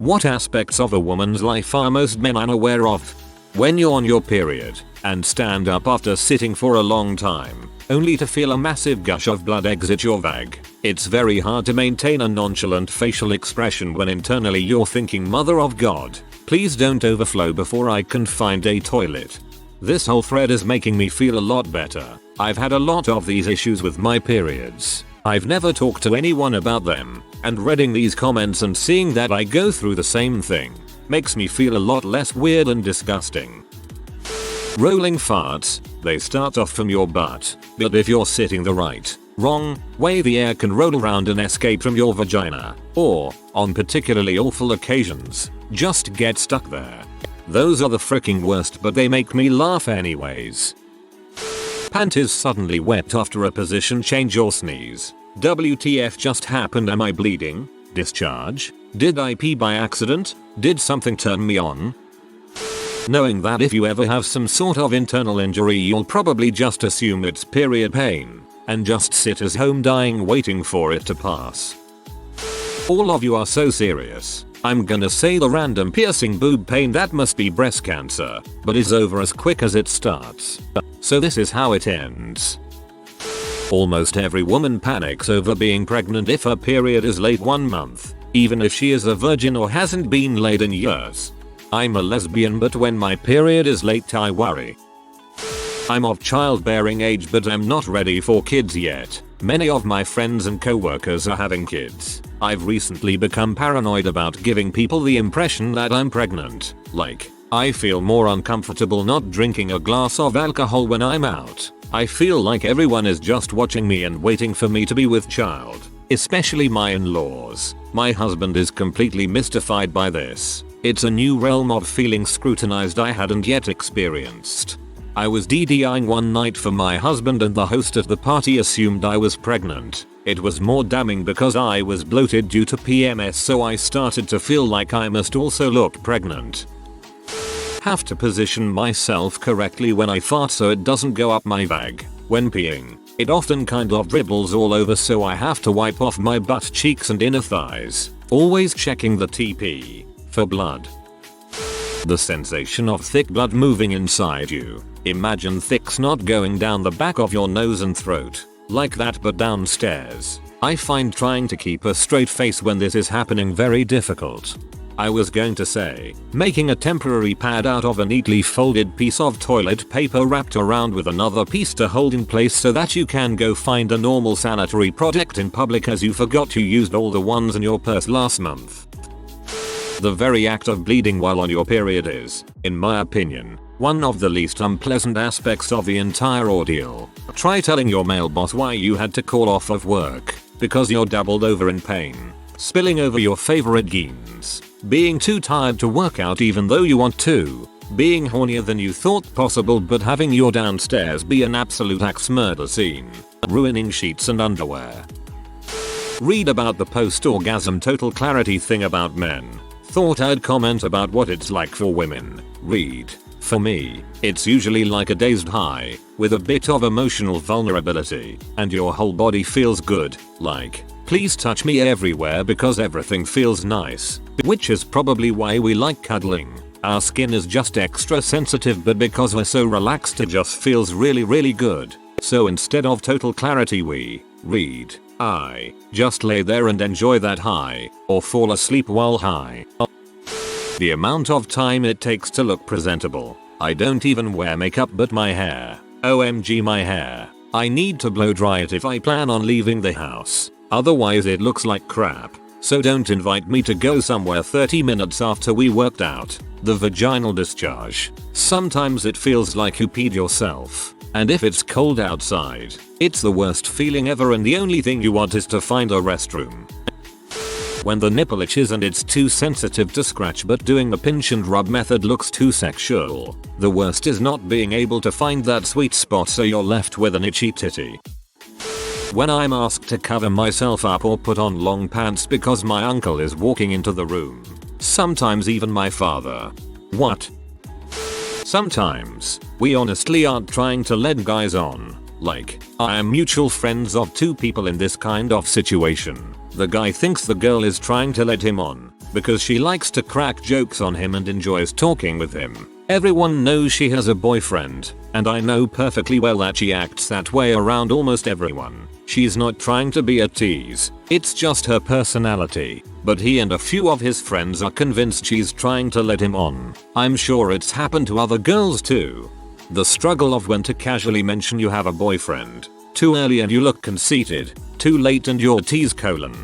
What aspects of a woman's life are most men unaware of? When you're on your period and stand up after sitting for a long time, only to feel a massive gush of blood exit your vag, it's very hard to maintain a nonchalant facial expression when internally you're thinking, mother of God, please don't overflow before I can find a toilet. This whole thread is making me feel a lot better. I've had a lot of these issues with my periods. I've never talked to anyone about them, and reading these comments and seeing that I go through the same thing makes me feel a lot less weird and disgusting. Rolling farts, they start off from your butt, but if you're sitting the right, wrong way, the air can roll around and escape from your vagina, or, on particularly awful occasions, just get stuck there. Those are the freaking worst, but they make me laugh anyways. Panties suddenly wet after a position change or sneeze. WTF just happened? Am I bleeding? Discharge? Did I pee by accident? Did something turn me on? Knowing that if you ever have some sort of internal injury, you'll probably just assume it's period pain and just sit at home dying waiting for it to pass. All of you are so serious. I'm gonna say the random piercing boob pain, that must be breast cancer, but is over as quick as it starts. So this is how it ends. Almost every woman panics over being pregnant if her period is late 1 month, even if she is a virgin or hasn't been laid in years. I'm a lesbian, but when my period is late I worry. I'm of childbearing age, but I'm not ready for kids yet. Many of my friends and co-workers are having kids. I've recently become paranoid about giving people the impression that I'm pregnant. Like, I feel more uncomfortable not drinking a glass of alcohol when I'm out. I feel like everyone is just watching me and waiting for me to be with child, especially my in-laws. My husband is completely mystified by this. It's a new realm of feeling scrutinized I hadn't yet experienced. I was DDing one night for my husband and the host at the party assumed I was pregnant. It was more damning because I was bloated due to PMS, so I started to feel like I must also look pregnant. Have to position myself correctly when I fart so it doesn't go up my vag. When peeing, it often kind of dribbles all over, so I have to wipe off my butt cheeks and inner thighs, always checking the TP for blood. The sensation of thick blood moving inside you. Imagine thick snot going down the back of your nose and throat. Like that, but downstairs. I find trying to keep a straight face when this is happening very difficult. I was going to say, making a temporary pad out of a neatly folded piece of toilet paper wrapped around with another piece to hold in place so that you can go find a normal sanitary product in public as you forgot you used all the ones in your purse last month. The very act of bleeding while on your period is, in my opinion, one of the least unpleasant aspects of the entire ordeal. Try telling your male boss why you had to call off of work because you're doubled over in pain, spilling over your favorite jeans, being too tired to work out even though you want to, being hornier than you thought possible but having your downstairs be an absolute axe murder scene, ruining sheets and underwear. Read about the post-orgasm total clarity thing about men. Thought I'd comment about what it's like for women. Read. For me, it's usually like a dazed high, with a bit of emotional vulnerability, and your whole body feels good, like, please touch me everywhere because everything feels nice, which is probably why we like cuddling. Our skin is just extra sensitive, but because we're so relaxed it just feels really good. So instead of total clarity we read. I just lay there and enjoy that high, or fall asleep while high. The amount of time it takes to look presentable. I don't even wear makeup, but my hair. OMG, my hair. I need to blow dry it if I plan on leaving the house. Otherwise it looks like crap. So don't invite me to go somewhere 30 minutes after we worked out. The vaginal discharge. Sometimes it feels like you peed yourself. And if it's cold outside, it's the worst feeling ever, and the only thing you want is to find a restroom. When the nipple itches and it's too sensitive to scratch but doing the pinch and rub method looks too sexual. The worst is not being able to find that sweet spot, so you're left with an itchy titty. When I'm asked to cover myself up or put on long pants because my uncle is walking into the room. Sometimes even my father. What? Sometimes, we honestly aren't trying to lead guys on. Like, I am mutual friends of two people in this kind of situation. The guy thinks the girl is trying to lead him on, because she likes to crack jokes on him and enjoys talking with him. Everyone knows she has a boyfriend, and I know perfectly well that she acts that way around almost everyone. She's not trying to be a tease, it's just her personality, but he and a few of his friends are convinced she's trying to let him on. I'm sure it's happened to other girls too. The struggle of when to casually mention you have a boyfriend. Too early and you look conceited, too late and you're tease colon.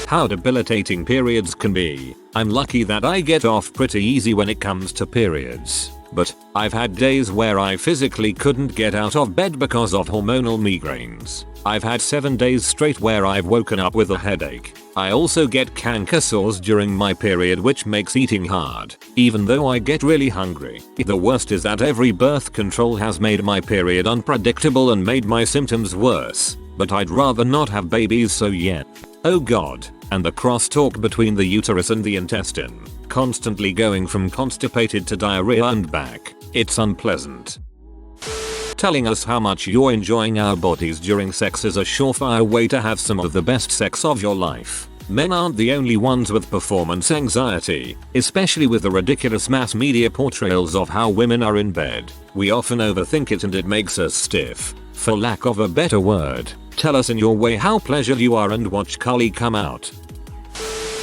How debilitating periods can be. I'm lucky that I get off pretty easy when it comes to periods. But I've had days where I physically couldn't get out of bed because of hormonal migraines. I've had 7 days straight where I've woken up with a headache. I also get canker sores during my period, which makes eating hard, even though I get really hungry. The worst is that every birth control has made my period unpredictable and made my symptoms worse. But I'd rather not have babies, so yeah. Oh god, and the crosstalk between the uterus and the intestine. Constantly going from constipated to diarrhea and back. It's unpleasant. Telling us how much you're enjoying our bodies during sex is a surefire way to have some of the best sex of your life. Men aren't the only ones with performance anxiety, especially with the ridiculous mass media portrayals of how women are in bed. We often overthink it and it makes us stiff. For lack of a better word, tell us in your way how pleasured you are and watch Cully come out.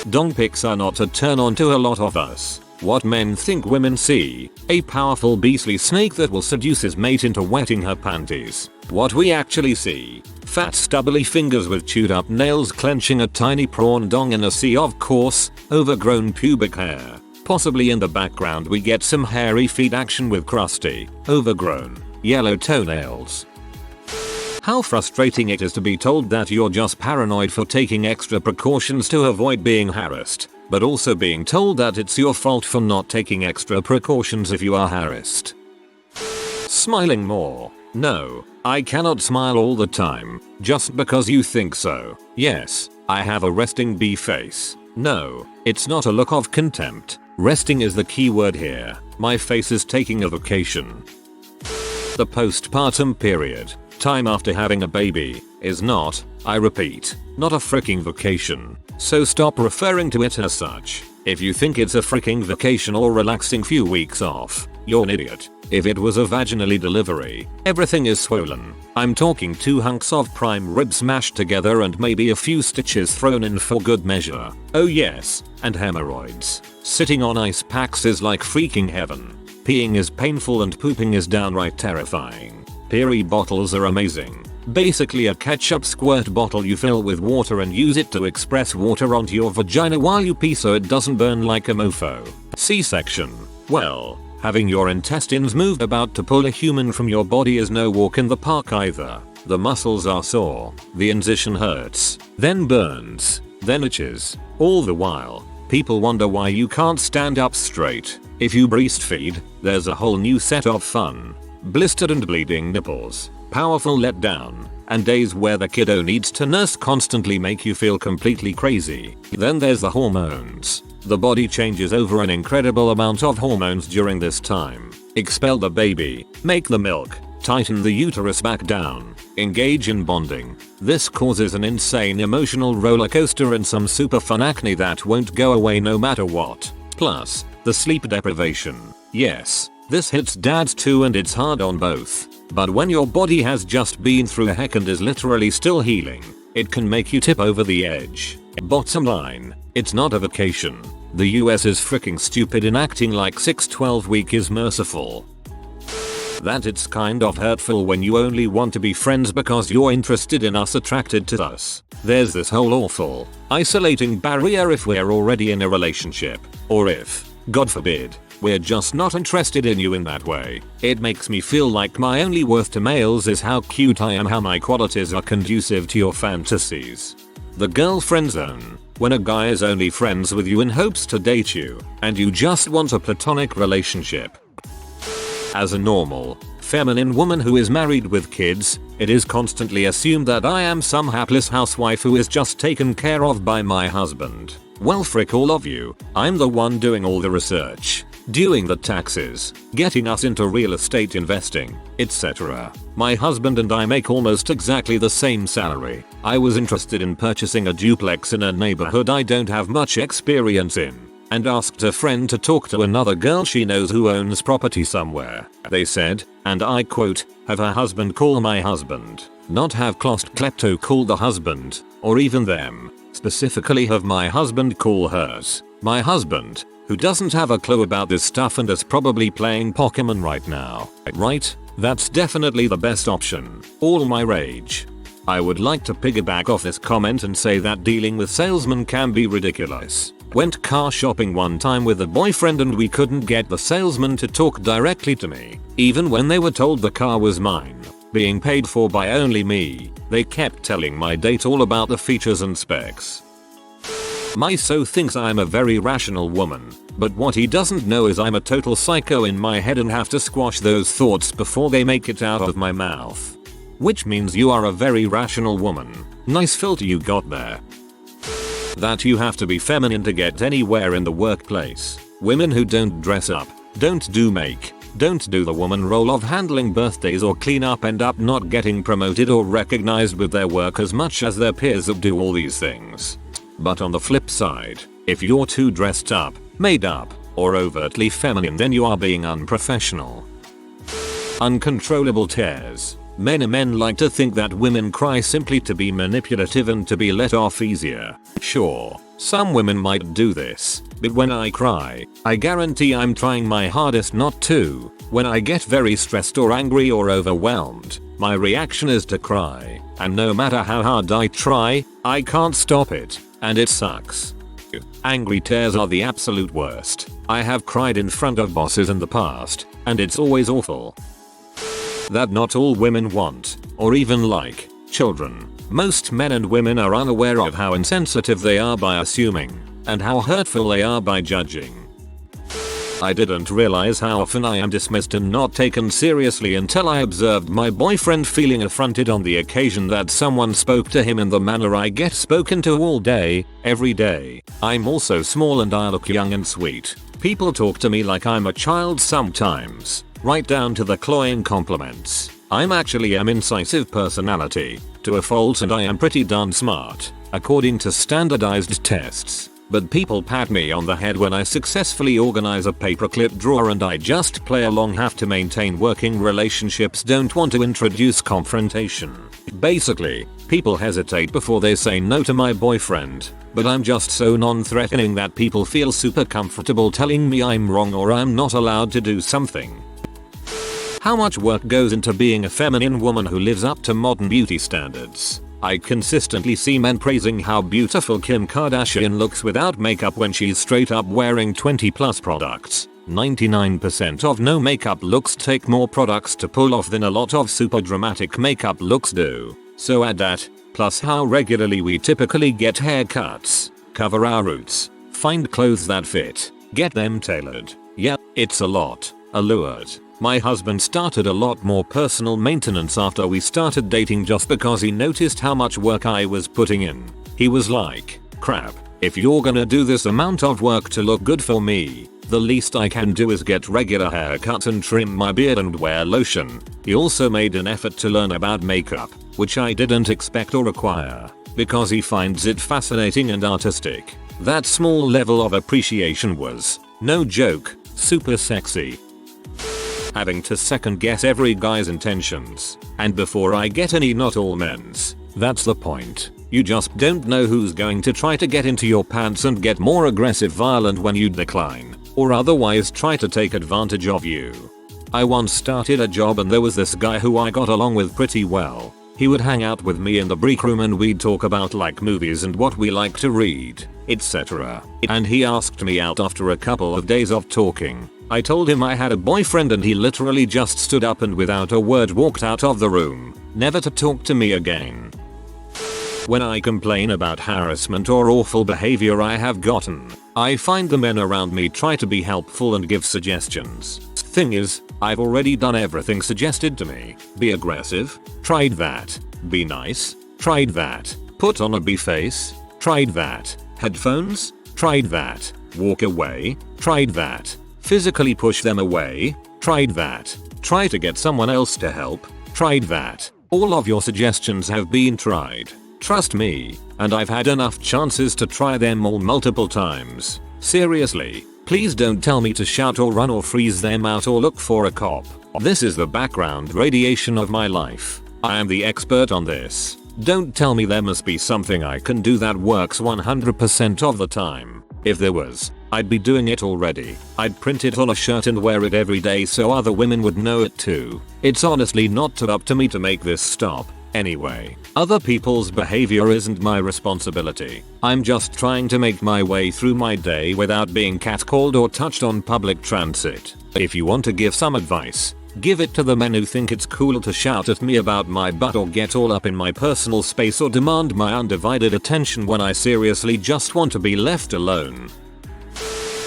Dong pics are not a turn on to a lot of us. What men think women see, a powerful beastly snake that will seduce his mate into wetting her panties. What we actually see, fat stubbly fingers with chewed up nails clenching a tiny prawn dong in a sea of coarse, overgrown pubic hair. Possibly in the background we get some hairy feet action with crusty, overgrown, yellow toenails. How frustrating it is to be told that you're just paranoid for taking extra precautions to avoid being harassed, but also being told that it's your fault for not taking extra precautions if you are harassed. Smiling more. No, I cannot smile all the time, just because you think so. Yes, I have a resting bee face. No, it's not a look of contempt. Resting is the key word here. My face is taking a vacation. The postpartum period, time after having a baby, is not, I repeat, not a freaking vacation. So stop referring to it as such. If you think it's a freaking vacation or relaxing few weeks off, you're an idiot. If it was a vaginally delivery, everything is swollen. I'm talking 2 hunks of prime rib smashed together and maybe a few stitches thrown in for good measure. Oh yes, and hemorrhoids. Sitting on ice packs is like freaking heaven. Peeing is painful and pooping is downright terrifying. Peri bottles are amazing. Basically a ketchup squirt bottle you fill with water and use it to express water onto your vagina while you pee so it doesn't burn like a mofo. C-section. Well, having your intestines moved about to pull a human from your body is no walk in the park either. The muscles are sore, the incision hurts, then burns, then itches. All the while, people wonder why you can't stand up straight. If you breastfeed, there's a whole new set of fun. Blistered and bleeding nipples, powerful letdown, and days where the kiddo needs to nurse constantly make you feel completely crazy. Then there's the hormones. The body changes over an incredible amount of hormones during this time. Expel the baby, make the milk, tighten the uterus back down, engage in bonding. This causes an insane emotional roller coaster and some super fun acne that won't go away no matter what. Plus, the sleep deprivation. Yes, this hits dads too and it's hard on both. But when your body has just been through a heck and is literally still healing, it can make you tip over the edge. Bottom line, it's not a vacation. The US is freaking stupid in acting like 6-12 week is merciful. That it's kind of hurtful when you only want to be friends because you're interested in us, attracted to us. There's this whole awful, isolating barrier if we're already in a relationship, or if, God forbid, we're just not interested in you in that way. It makes me feel like my only worth to males is how cute I am, how my qualities are conducive to your fantasies. The girlfriend zone, when a guy is only friends with you in hopes to date you, and you just want a platonic relationship. As a normal, feminine woman who is married with kids, it is constantly assumed that I am some hapless housewife who is just taken care of by my husband. Well, frick all of you, I'm the one doing all the research. doing the taxes, getting us into real estate investing, etc. My husband and I make almost exactly the same salary. I was interested in purchasing a duplex in a neighborhood I don't have much experience in, and asked a friend to talk to another girl she knows who owns property somewhere. They said, and I quote, have her husband call my husband, not have Clost Klepto call the husband, or even them, specifically have my husband call hers. My husband, who doesn't have a clue about this stuff and is probably playing Pokemon right now. Right? That's definitely the best option. All my rage. I would like to piggyback off this comment and say that dealing with salesmen can be ridiculous. Went car shopping one time with a boyfriend and we couldn't get the salesman to talk directly to me, even when they were told the car was mine, being paid for by only me. They kept telling my date all about the features and specs. My so thinks I'm a very rational woman, but what he doesn't know is I'm a total psycho in my head and have to squash those thoughts before they make it out of my mouth. Which means you are a very rational woman. Nice filter you got there. That you have to be feminine to get anywhere in the workplace. Women who don't dress up, don't do make, don't do the woman role of handling birthdays or clean up end up not getting promoted or recognized with their work as much as their peers that do all these things. But on the flip side, if you're too dressed up, made up, or overtly feminine, then you are being unprofessional. Uncontrollable tears. Many men like to think that women cry simply to be manipulative and to be let off easier. Sure, some women might do this, but when I cry, I guarantee I'm trying my hardest not to. When I get very stressed or angry or overwhelmed, my reaction is to cry, and no matter how hard I try, I can't stop it, and it sucks. Angry tears are the absolute worst. I have cried in front of bosses in the past, and it's always awful. That not all women want, or even like, children. Most men and women are unaware of how insensitive they are by assuming, and how hurtful they are by judging. I didn't realize how often I am dismissed and not taken seriously until I observed my boyfriend feeling affronted on the occasion that someone spoke to him in the manner I get spoken to all day, every day. I'm also small and I look young and sweet. People talk to me like I'm a child sometimes, right down to the cloying compliments. I'm actually an incisive personality, to a fault, and I am pretty darn smart, according to standardized tests. But people pat me on the head when I successfully organize a paperclip drawer and I just play along, have to maintain working relationships, don't want to introduce confrontation. Basically, people hesitate before they say no to my boyfriend, but I'm just so non-threatening that people feel super comfortable telling me I'm wrong or I'm not allowed to do something. How much work goes into being a feminine woman who lives up to modern beauty standards? I consistently see men praising how beautiful Kim Kardashian looks without makeup when she's straight up wearing 20+ products. 99% of no makeup looks take more products to pull off than a lot of super dramatic makeup looks do. So add that, plus how regularly we typically get haircuts, cover our roots, find clothes that fit, get them tailored. Yeah, it's a lot. Allured. My husband started a lot more personal maintenance after we started dating just because he noticed how much work I was putting in. He was like, crap, if you're gonna do this amount of work to look good for me, the least I can do is get regular haircuts and trim my beard and wear lotion. He also made an effort to learn about makeup, which I didn't expect or require, because he finds it fascinating and artistic. That small level of appreciation was, no joke, super sexy. Having to second guess every guy's intentions. And before I get any, not all men's. That's the point. You just don't know who's going to try to get into your pants and get more aggressive violent when you decline, or otherwise try to take advantage of you. I once started a job and there was this guy who I got along with pretty well. He would hang out with me in the break room and we'd talk about like movies and what we like to read, etc. And he asked me out after a couple of days of talking. I told him I had a boyfriend and he literally just stood up and without a word walked out of the room, never to talk to me again. When I complain about harassment or awful behavior I have gotten, I find the men around me try to be helpful and give suggestions. Thing is, I've already done everything suggested to me. Be aggressive? Tried that. Be nice? Tried that. Put on a face? Tried that. Headphones? Tried that. Walk away? Tried that. Physically push them away? Tried that. Try to get someone else to help? Tried that. All of your suggestions have been tried. Trust me, and I've had enough chances to try them all multiple times. Seriously, please don't tell me to shout or run or freeze them out or look for a cop. This is the background radiation of my life. I am the expert on this. Don't tell me there must be something I can do that works 100% of the time. If there was, I'd be doing it already. I'd print it on a shirt and wear it every day so other women would know it too. It's honestly not up to me to make this stop. Anyway, other people's behavior isn't my responsibility. I'm just trying to make my way through my day without being catcalled or touched on public transit. If you want to give some advice, give it to the men who think it's cool to shout at me about my butt or get all up in my personal space or demand my undivided attention when I seriously just want to be left alone.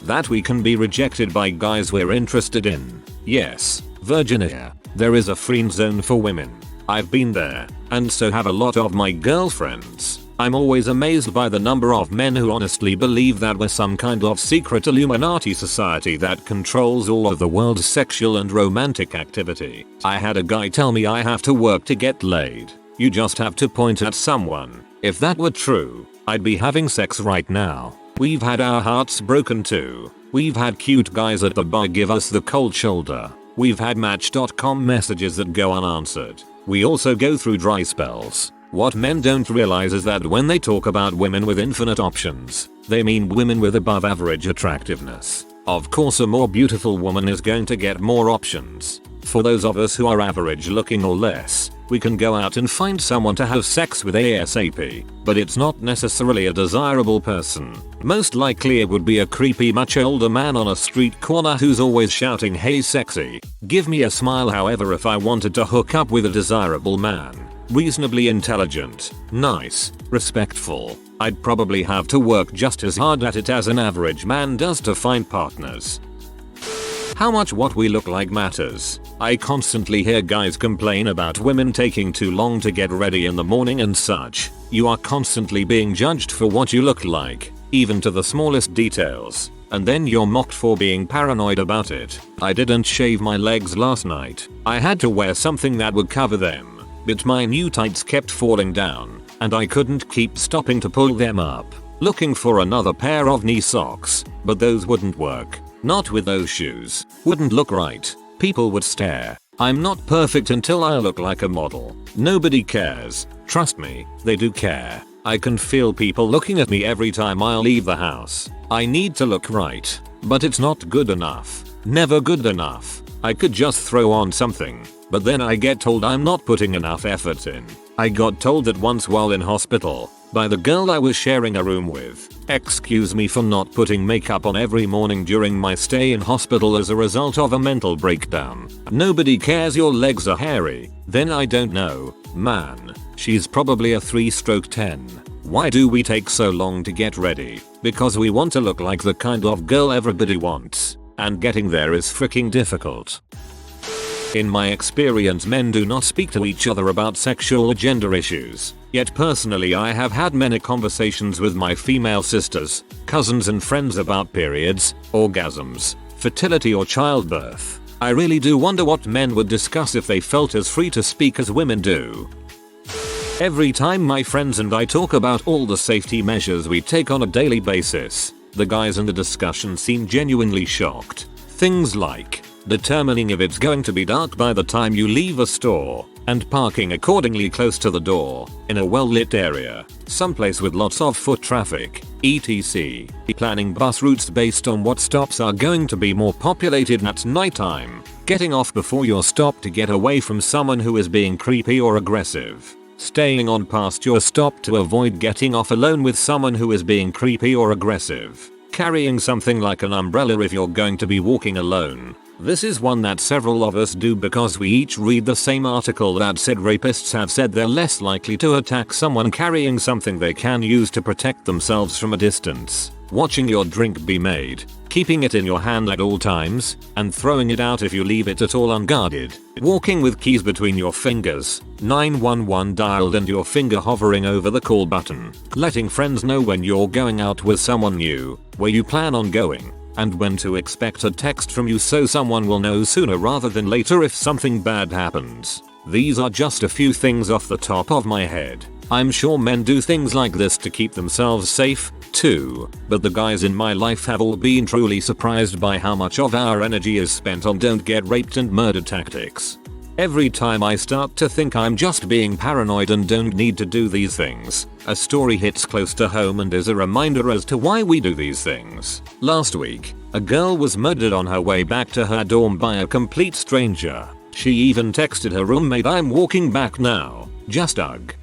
That we can be rejected by guys we're interested in. Yes, Virginia, there is a friend zone for women. I've been there, and so have a lot of my girlfriends. I'm always amazed by the number of men who honestly believe that we're some kind of secret Illuminati society that controls all of the world's sexual and romantic activity. I had a guy tell me I have to work to get laid. You just have to point at someone. If that were true, I'd be having sex right now. We've had our hearts broken too. We've had cute guys at the bar give us the cold shoulder. We've had Match.com messages that go unanswered. We also go through dry spells. What men don't realize is that when they talk about women with infinite options, they mean women with above average attractiveness. Of course, a more beautiful woman is going to get more options. For those of us who are average looking or less, we can go out and find someone to have sex with ASAP, but it's not necessarily a desirable person. Most likely it would be a creepy much older man on a street corner who's always shouting, "Hey sexy, give me a smile." However, if I wanted to hook up with a desirable man, reasonably intelligent, nice, respectful, I'd probably have to work just as hard at it as an average man does to find partners. How much what we look like matters. I constantly hear guys complain about women taking too long to get ready in the morning and such. You are constantly being judged for what you look like, even to the smallest details, and then you're mocked for being paranoid about it. I didn't shave my legs last night. I had to wear something that would cover them, but my new tights kept falling down, and I couldn't keep stopping to pull them up. Looking for another pair of knee socks, but those wouldn't work. Not with those shoes. Wouldn't look right. People would stare. I'm not perfect until I look like a model. Nobody cares. Trust me, they do care. I can feel people looking at me every time I leave the house. I need to look right, but it's not good enough. Never good enough. I could just throw on something, but then I get told I'm not putting enough effort in. I got told that once while in hospital, by the girl I was sharing a room with. Excuse me for not putting makeup on every morning during my stay in hospital as a result of a mental breakdown. Nobody cares your legs are hairy. Then I don't know. Man, she's probably a 3/10. Why do we take so long to get ready? Because we want to look like the kind of girl everybody wants. And getting there is freaking difficult. In my experience, men do not speak to each other about sexual or gender issues. Yet personally, I have had many conversations with my female sisters, cousins and friends about periods, orgasms, fertility or childbirth. I really do wonder what men would discuss if they felt as free to speak as women do. Every time my friends and I talk about all the safety measures we take on a daily basis, the guys in the discussion seem genuinely shocked. Things like determining if it's going to be dark by the time you leave a store, and parking accordingly close to the door, in a well-lit area, someplace with lots of foot traffic, etc. Planning bus routes based on what stops are going to be more populated at nighttime, getting off before your stop to get away from someone who is being creepy or aggressive, staying on past your stop to avoid getting off alone with someone who is being creepy or aggressive, carrying something like an umbrella if you're going to be walking alone. This is one that several of us do because we each read the same article that said rapists have said they're less likely to attack someone carrying something they can use to protect themselves from a distance. Watching your drink be made, keeping it in your hand at all times, and throwing it out if you leave it at all unguarded. Walking with keys between your fingers, 911 dialed and your finger hovering over the call button. Letting friends know when you're going out with someone new, where you plan on going. and when to expect a text from you so someone will know sooner rather than later if something bad happens. These are just a few things off the top of my head. I'm sure men do things like this to keep themselves safe too, but the guys in my life have all been truly surprised by how much of our energy is spent on don't get raped and murder tactics. Every time I start to think I'm just being paranoid and don't need to do these things, a story hits close to home and is a reminder as to why we do these things. Last week, a girl was murdered on her way back to her dorm by a complete stranger. She even texted her roommate, "I'm walking back now. Just ugh."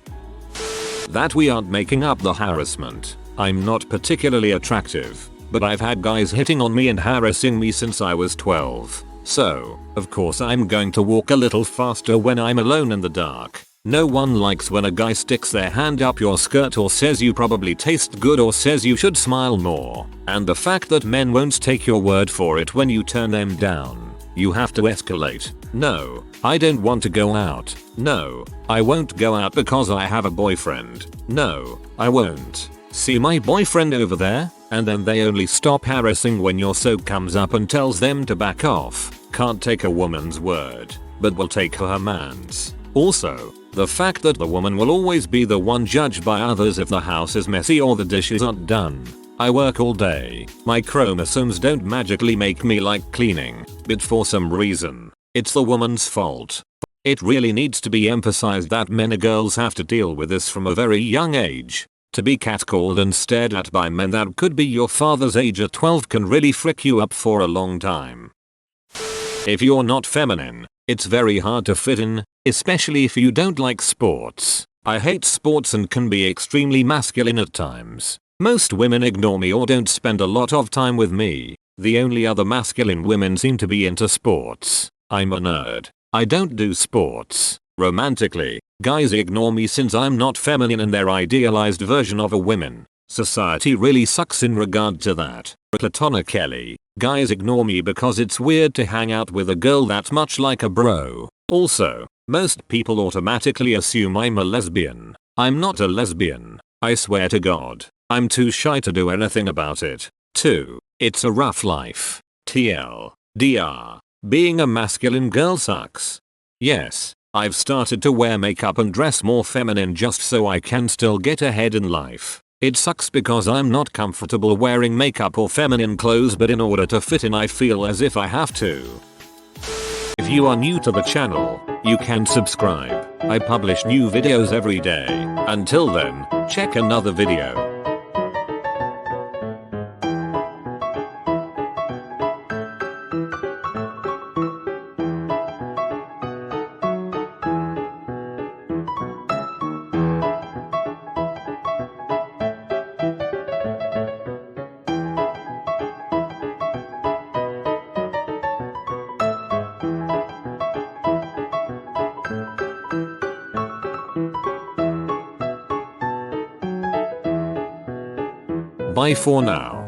That we aren't making up the harassment. I'm not particularly attractive, but I've had guys hitting on me and harassing me since I was 12. So, of course I'm going to walk a little faster when I'm alone in the dark. No one likes when a guy sticks their hand up your skirt or says you probably taste good or says you should smile more. And the fact that men won't take your word for it when you turn them down. You have to escalate. "No, I don't want to go out. No, I won't go out because I have a boyfriend. No, I won't. See my boyfriend over there?" And then they only stop harassing when your soap comes up and tells them to back off. Can't take a woman's word, but will take her man's. Also, the fact that the woman will always be the one judged by others if the house is messy or the dishes aren't done. I work all day. My chromosomes don't magically make me like cleaning, but for some reason, it's the woman's fault. It really needs to be emphasized that men and girls have to deal with this from a very young age. To be catcalled and stared at by men that could be your father's age at 12 can really frick you up for a long time. If you're not feminine, it's very hard to fit in, especially if you don't like sports. I hate sports and can be extremely masculine at times. Most women ignore me or don't spend a lot of time with me. The only other masculine women seem to be into sports. I'm a nerd. I don't do sports. Romantically, guys ignore me since I'm not feminine and their idealized version of a woman. Society really sucks in regard to that. Platonically, guys ignore me because it's weird to hang out with a girl that's much like a bro. Also, most people automatically assume I'm a lesbian. I'm not a lesbian. I swear to God, I'm too shy to do anything about it. 2. It's a rough life. TLDR. Being a masculine girl sucks. Yes. I've started to wear makeup and dress more feminine just so I can still get ahead in life. It sucks because I'm not comfortable wearing makeup or feminine clothes, but in order to fit in I feel as if I have to. If you are new to the channel, you can subscribe. I publish new videos every day. Until then, check another video. Bye for now.